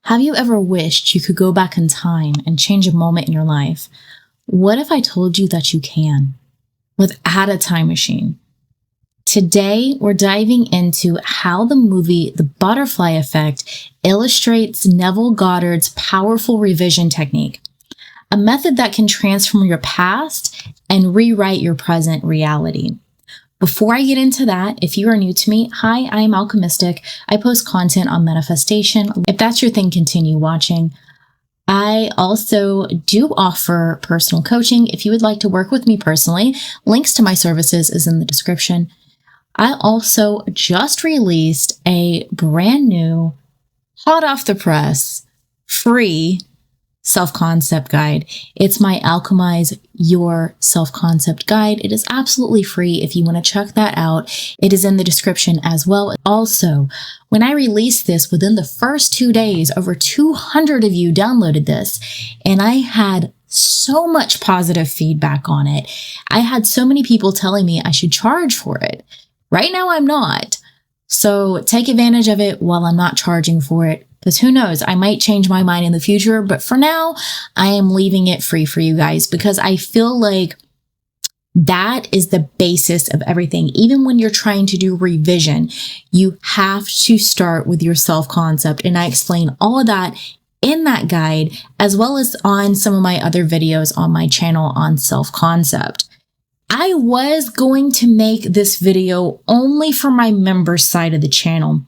Have you ever wished you could go back in time and change a moment in your life? What if I told you that you can, without a time machine? Today, we're diving into how the movie The Butterfly Effect illustrates Neville Goddard's powerful revision technique, a method that can transform your past and rewrite your present reality. Before I get into that, if you are new to me, hi, I am Alchemistic. I post content on manifestation. If that's your thing, continue watching. I also do offer personal coaching. If you would like to work with me personally, links to my services is in the description. I also just released a brand new, hot off the press, free self-concept guide. It's my Alchemize Your Self-Concept guide. It is absolutely free if you want to check that out. It is in the description as well. Also, when I released this, within the first 2 days, over 200 of you downloaded this, and I had so much positive feedback on it. I had so many people telling me I should charge for it. Right now, I'm not. So take advantage of it while I'm not charging for it. Because who knows, I might change my mind in the future. But for now, I am leaving it free for you guys because I feel like that is the basis of everything. Even when you're trying to do revision, you have to start with your self-concept. And I explain all of that in that guide, as well as on some of my other videos on my channel on self-concept. I was going to make this video only for my members side of the channel,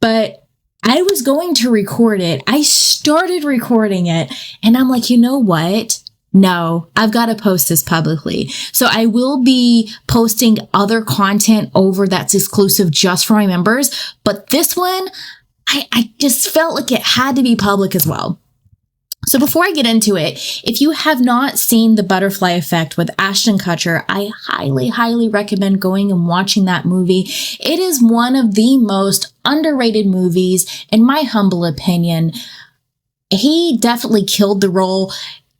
but I was going to record it. I started recording it and I'm like, you know what? No, I've got to post this publicly. So I will be posting other content over that's exclusive just for my members. But this one, I just felt like it had to be public as well. So before I get into it, if you have not seen The Butterfly Effect with Ashton Kutcher, I highly, highly recommend going and watching that movie. It is one of the most underrated movies, in my humble opinion. He definitely killed the role.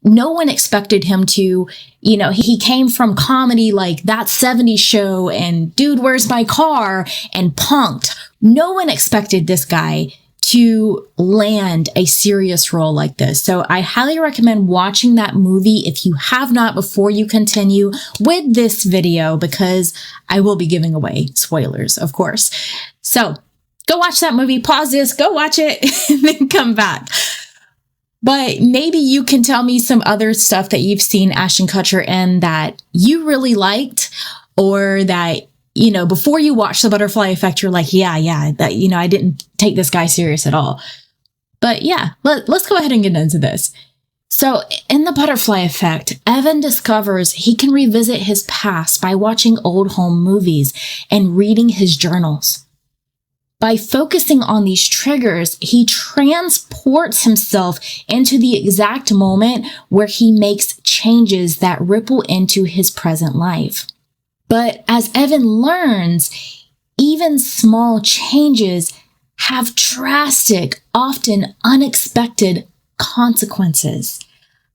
No one expected him to. You know, he came from comedy like That 70s Show and Dude, Where's My Car? And Punk'd. No one expected this guy to land a serious role like this. So I highly recommend watching that movie if you have not before you continue with this video, because I will be giving away spoilers, of course. So go watch that movie, pause this, go watch it, and then come back. But maybe you can tell me some other stuff that you've seen Ashton Kutcher in that you really liked, or that, you know, before you watch The Butterfly Effect, you're like, yeah, that, you know, I didn't take this guy serious at all. But yeah, let's go ahead and get into this. So in The Butterfly Effect, Evan discovers he can revisit his past by watching old home movies and reading his journals. By focusing on these triggers, he transports himself into the exact moment where he makes changes that ripple into his present life. But as Evan learns, even small changes have drastic, often unexpected consequences,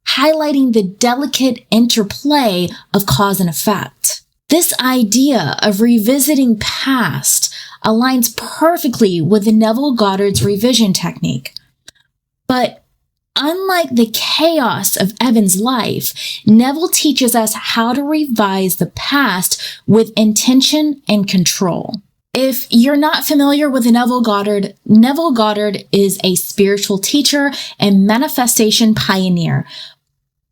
highlighting the delicate interplay of cause and effect. This idea of revisiting past aligns perfectly with Neville Goddard's revision technique. But unlike the chaos of Evan's life, Neville teaches us how to revise the past with intention and control. If you're not familiar with Neville Goddard is a spiritual teacher and manifestation pioneer,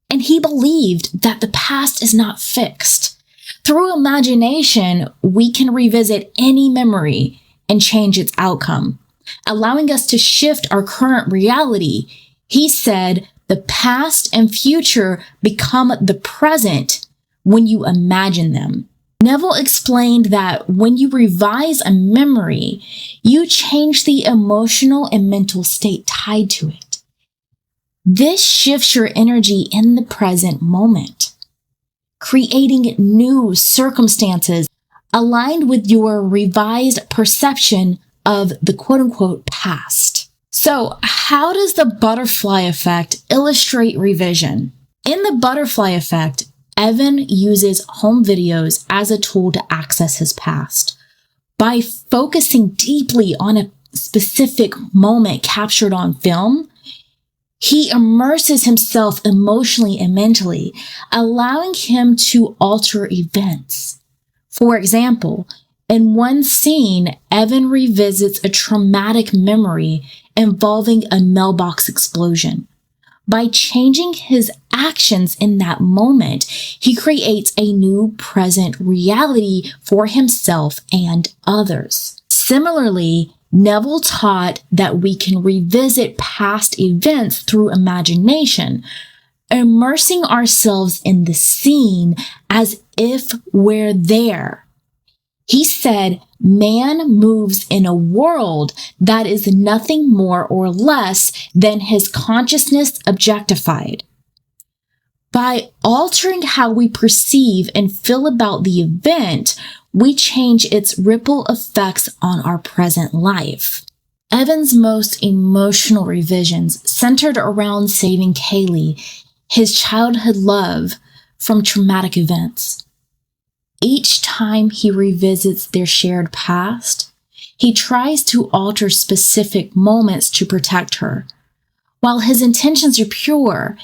and he believed that the past is not fixed. Through imagination, we can revisit any memory and change its outcome, allowing us to shift our current reality. He said, the past and future become the present when you imagine them. Neville explained that when you revise a memory, you change the emotional and mental state tied to it. This shifts your energy in the present moment, creating new circumstances aligned with your revised perception of the quote-unquote past. So how does the butterfly effect illustrate revision? In the butterfly effect, Evan uses home videos as a tool to access his past. By focusing deeply on a specific moment captured on film, he immerses himself emotionally and mentally, allowing him to alter events. For example, in one scene, Evan revisits a traumatic memory involving a mailbox explosion. By changing his actions in that moment, he creates a new present reality for himself and others. Similarly, Neville taught that we can revisit past events through imagination, immersing ourselves in the scene as if we're there. He said, man moves in a world that is nothing more or less than his consciousness objectified. By altering how we perceive and feel about the event, we change its ripple effects on our present life. Evan's most emotional revisions centered around saving Kaylee, his childhood love, from traumatic events. Each time he revisits their shared past, he tries to alter specific moments to protect her. While his intentions are pure,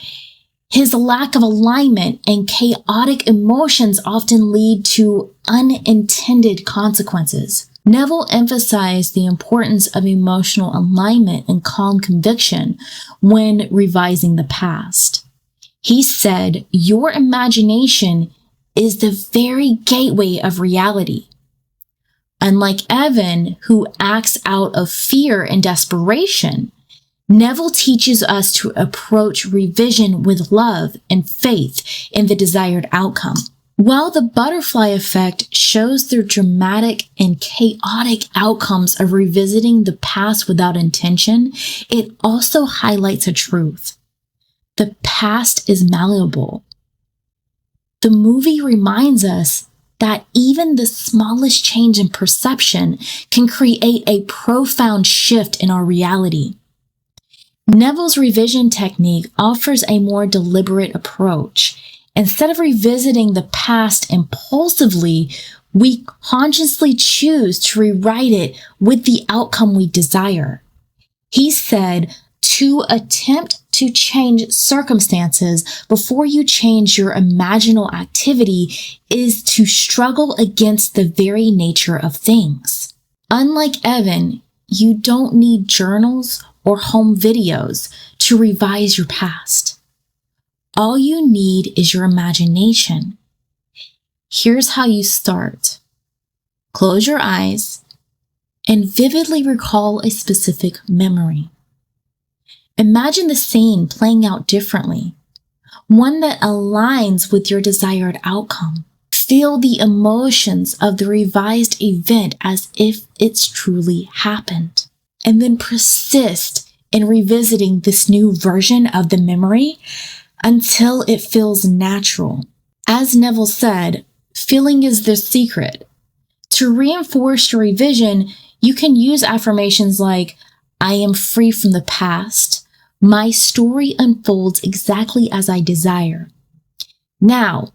his lack of alignment and chaotic emotions often lead to unintended consequences. Neville emphasized the importance of emotional alignment and calm conviction when revising the past. He said, "Your imagination is the very gateway of reality." Unlike Evan, who acts out of fear and desperation, Neville teaches us to approach revision with love and faith in the desired outcome. While the butterfly effect shows the dramatic and chaotic outcomes of revisiting the past without intention, it also highlights a truth. The past is malleable. The movie reminds us that even the smallest change in perception can create a profound shift in our reality. Neville's revision technique offers a more deliberate approach. Instead of revisiting the past impulsively, we consciously choose to rewrite it with the outcome we desire. He said, to attempt to change circumstances before you change your imaginal activity is to struggle against the very nature of things. Unlike Evan, you don't need journals or home videos to revise your past. All you need is your imagination. Here's how you start. Close your eyes and vividly recall a specific memory. Imagine the scene playing out differently, one that aligns with your desired outcome. Feel the emotions of the revised event as if it's truly happened, and then persist in revisiting this new version of the memory until it feels natural. As Neville said, feeling is the secret. To reinforce your revision, you can use affirmations like, I am free from the past. My story unfolds exactly as I desire. Now,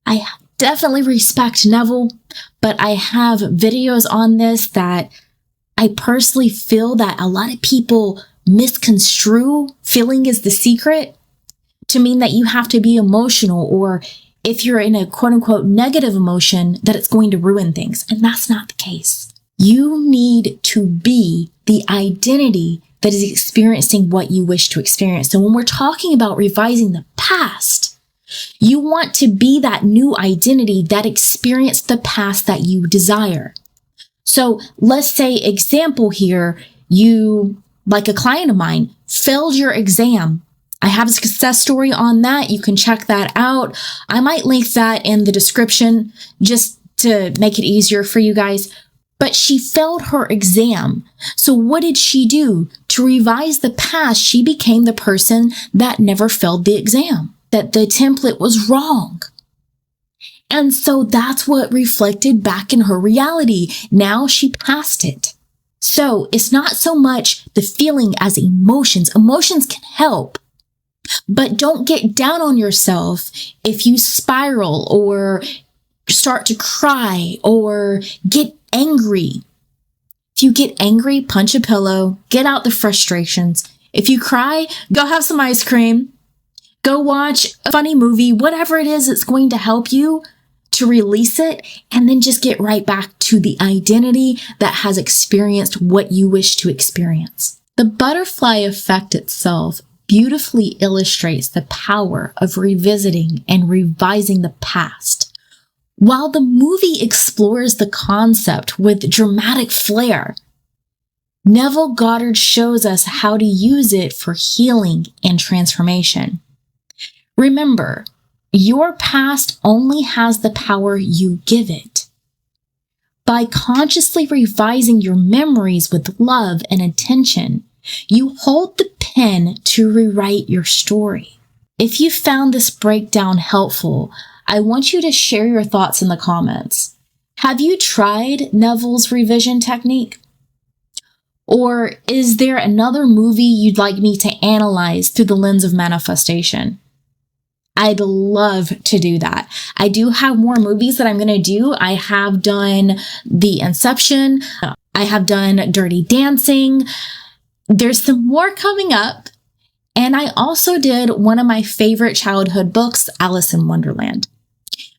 I definitely respect Neville, but I have videos on this that I personally feel that a lot of people misconstrue feeling is the secret to mean that you have to be emotional, or if you're in a quote unquote negative emotion, that it's going to ruin things. And that's not the case. You need to be the identity that is experiencing what you wish to experience. So when we're talking about revising the past, you want to be that new identity that experienced the past that you desire. So let's say, example here, you, like a client of mine, failed your exam. I have a success story on that. You can check that out. I might link that in the description just to make it easier for you guys. But she failed her exam. So what did she do? To revise the past, she became the person that never failed the exam, that the template was wrong. And so that's what reflected back in her reality. Now she passed it. So it's not so much the feeling as emotions. Emotions can help, but don't get down on yourself if you spiral or start to cry or get angry. If you get angry, punch a pillow, get out the frustrations. If you cry, go have some ice cream, go watch a funny movie, whatever it is that's going to help you to release it, and then just get right back to the identity that has experienced what you wish to experience. The butterfly effect itself beautifully illustrates the power of revisiting and revising the past. While the movie explores the concept with dramatic flair, Neville Goddard shows us how to use it for healing and transformation. Remember, your past only has the power you give it. By consciously revising your memories with love and attention, you hold the pen to rewrite your story. If you found this breakdown helpful, I want you to share your thoughts in the comments. Have you tried Neville's revision technique? Or is there another movie you'd like me to analyze through the lens of manifestation? I'd love to do that. I do have more movies that I'm going to do. I have done The Inception. I have done Dirty Dancing. There's some more coming up. And I also did one of my favorite childhood books, Alice in Wonderland.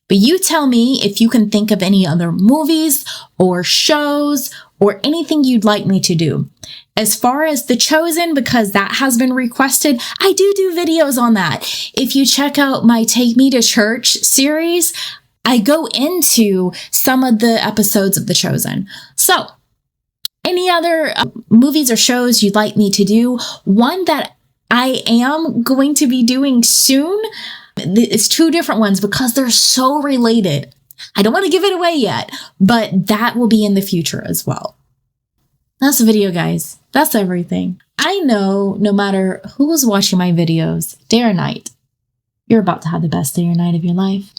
But you tell me if you can think of any other movies or shows or anything you'd like me to do. As far as The Chosen, because that has been requested, I do videos on that. If you check out my Take Me to Church series, I go into some of the episodes of The Chosen. So, any other movies or shows you'd like me to do? One that I am going to be doing soon, it's two different ones because they're so related. I don't want to give it away yet, but that will be in the future as well. That's the video, guys. That's everything. I know no matter who is watching my videos, day or night, you're about to have the best day or night of your life.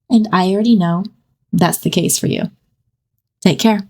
And I already know that's the case for you. Take care.